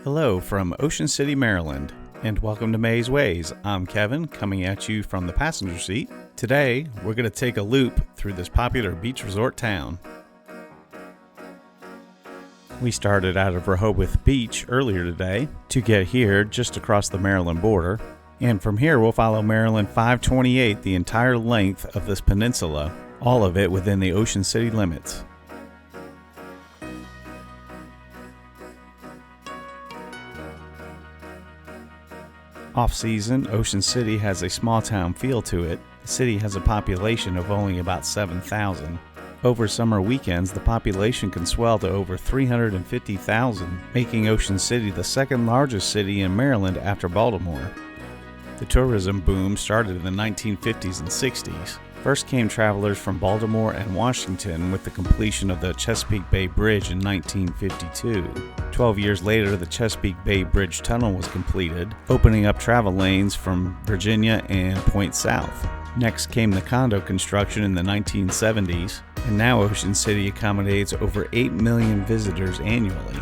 Hello from Ocean City, Maryland, and welcome to May's Ways. I'm Kevin, coming at you from the passenger seat. Today, we're going to take a loop through this popular beach resort town. We started out of Rehoboth Beach earlier today to get here just across the Maryland border, and from here we'll follow Maryland 528 the entire length of this peninsula, all of it within the Ocean City limits. Off-season, Ocean City has a small-town feel to it. The city has a population of only about 7,000. Over summer weekends, the population can swell to over 350,000, making Ocean City the second largest city in Maryland after Baltimore. The tourism boom started in the 1950s and 60s. First came travelers from Baltimore and Washington with the completion of the Chesapeake Bay Bridge in 1952. 12 years later, the Chesapeake Bay Bridge Tunnel was completed, opening up travel lanes from Virginia and Point South. Next came the condo construction in the 1970s, and now Ocean City accommodates over 8 million visitors annually.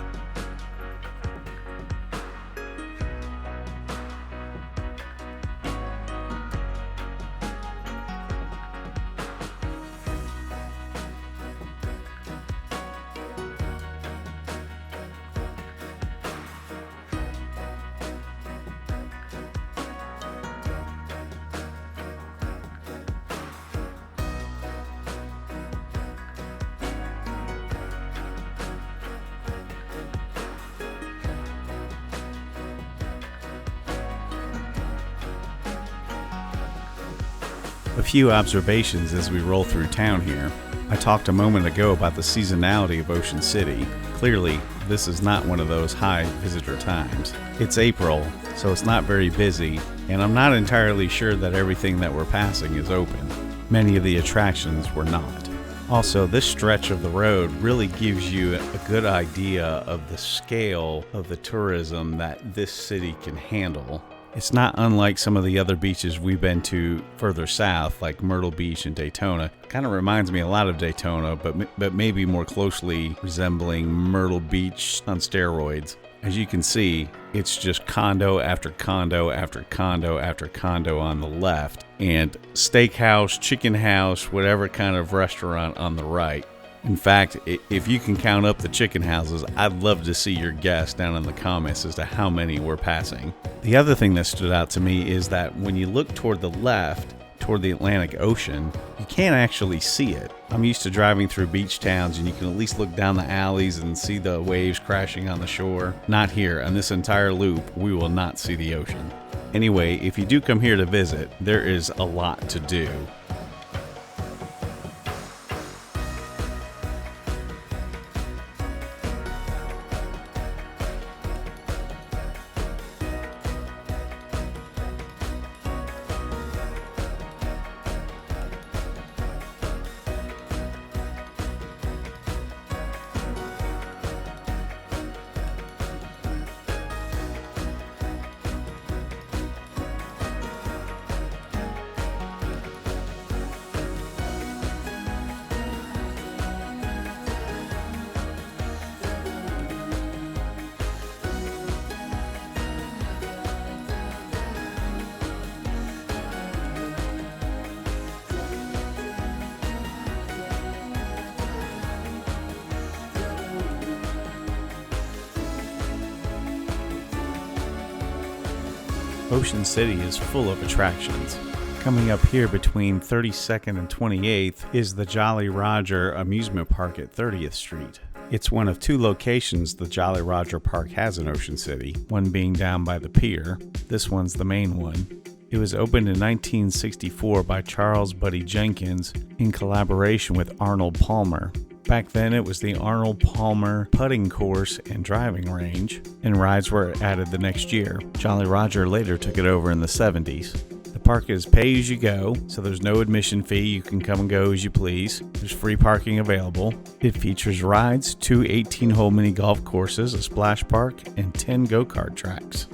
A few observations as we roll through town here. I talked a moment ago about the seasonality of Ocean City. Clearly, this is not one of those high visitor times. It's April, so it's not very busy, and I'm not entirely sure that everything that we're passing is open. Many of the attractions were not. Also, this stretch of the road really gives you a good idea of the scale of the tourism that this city can handle. It's not unlike some of the other beaches we've been to further south, like Myrtle Beach and Daytona. Kind of reminds me a lot of Daytona, but maybe more closely resembling Myrtle Beach on steroids. As you can see, it's just condo after condo after condo after condo on the left, and steakhouse, chicken house, whatever kind of restaurant on the right. In fact, if you can count up the chicken houses, I'd love to see your guess down in the comments as to how many we're passing. The other thing that stood out to me is that when you look toward the left, toward the Atlantic Ocean, you can't actually see it. I'm used to driving through beach towns and you can at least look down the alleys and see the waves crashing on the shore. Not here. On this entire loop, we will not see the ocean. Anyway, if you do come here to visit, there is a lot to do. Ocean City is full of attractions. Coming up here between 32nd and 28th is the Jolly Roger amusement park at 30th Street. It's one of two locations the Jolly Roger Park has in Ocean City, one being down by the pier. This one's the main one. It was opened in 1964 by Charles Buddy Jenkins in collaboration with Arnold Palmer. Back then it was the Arnold Palmer putting course and driving range, and rides were added the next year. Jolly Roger later took it over in the 70s. The park is pay as you go, so there's no admission fee. You can come and go as you please. There's free parking available. It features rides, 2 18-hole mini golf courses, a splash park, and 10 go-kart tracks.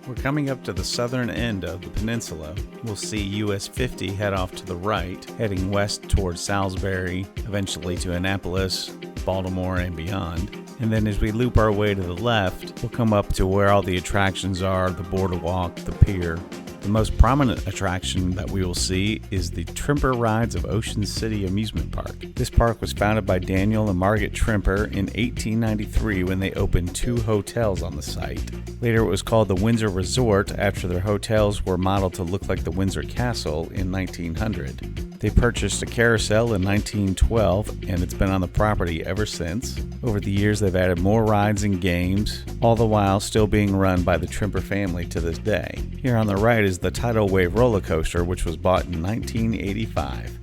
We're coming up to the southern end of the peninsula. We'll see US 50 head off to the right, heading west towards Salisbury, eventually to Annapolis, Baltimore, and beyond. And then as we loop our way to the left, we'll come up to where all the attractions are, the boardwalk, the pier. The most prominent attraction that we will see is the Trimper rides of Ocean City Amusement Park. This park was founded by Daniel and Margaret Trimper in 1893 when they opened 2 hotels on the site. Later it was called the Windsor Resort after their hotels were modeled to look like the Windsor Castle in 1900. They purchased a carousel in 1912 and it's been on the property ever since. Over the years they've added more rides and games, all the while still being run by the Trimper family to this day. Here on the right is the Tidal Wave roller coaster, which was bought in 1985.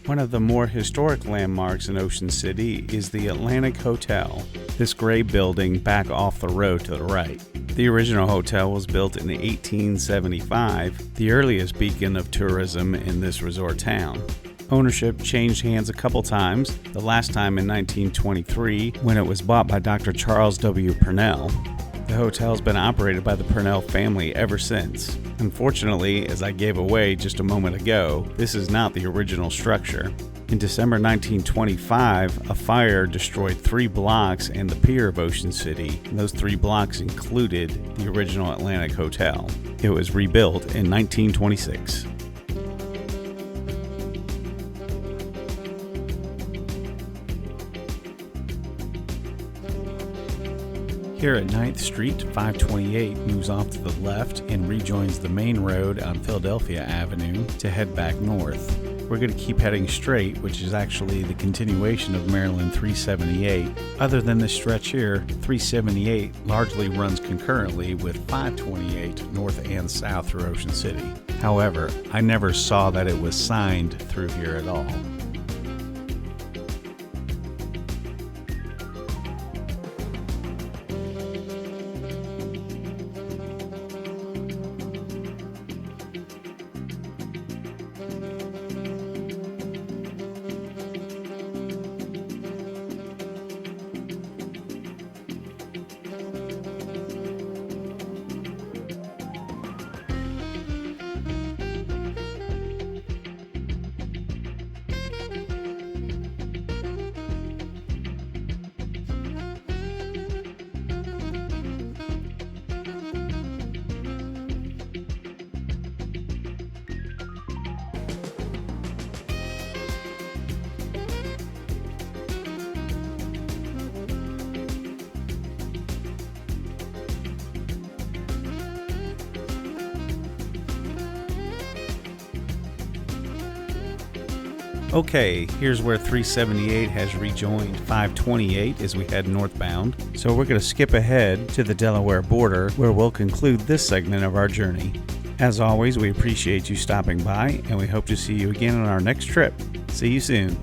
One of the more historic landmarks in Ocean City is the Atlantic Hotel, this gray building back off the road to the right. The original hotel was built in 1875, the earliest beacon of tourism in this resort town. Ownership changed hands a couple times, the last time in 1923 when it was bought by Dr. Charles W. Purnell. The hotel's been operated by the Purnell family ever since. Unfortunately, as I gave away just a moment ago, this is not the original structure. In December 1925, a fire destroyed 3 blocks and the pier of Ocean City, and those 3 blocks included the original Atlantic Hotel. It was rebuilt in 1926. Here at 9th Street, 528 moves off to the left and rejoins the main road on Philadelphia Avenue to head back north. We're going to keep heading straight, which is actually the continuation of Maryland 378. Other than this stretch here, 378 largely runs concurrently with 528 north and south through Ocean City. However, I never saw that it was signed through here at all. Okay, here's where 378 has rejoined 528 as we head northbound. So we're going to skip ahead to the Delaware border where we'll conclude this segment of our journey. As always, we appreciate you stopping by and we hope to see you again on our next trip. See you soon.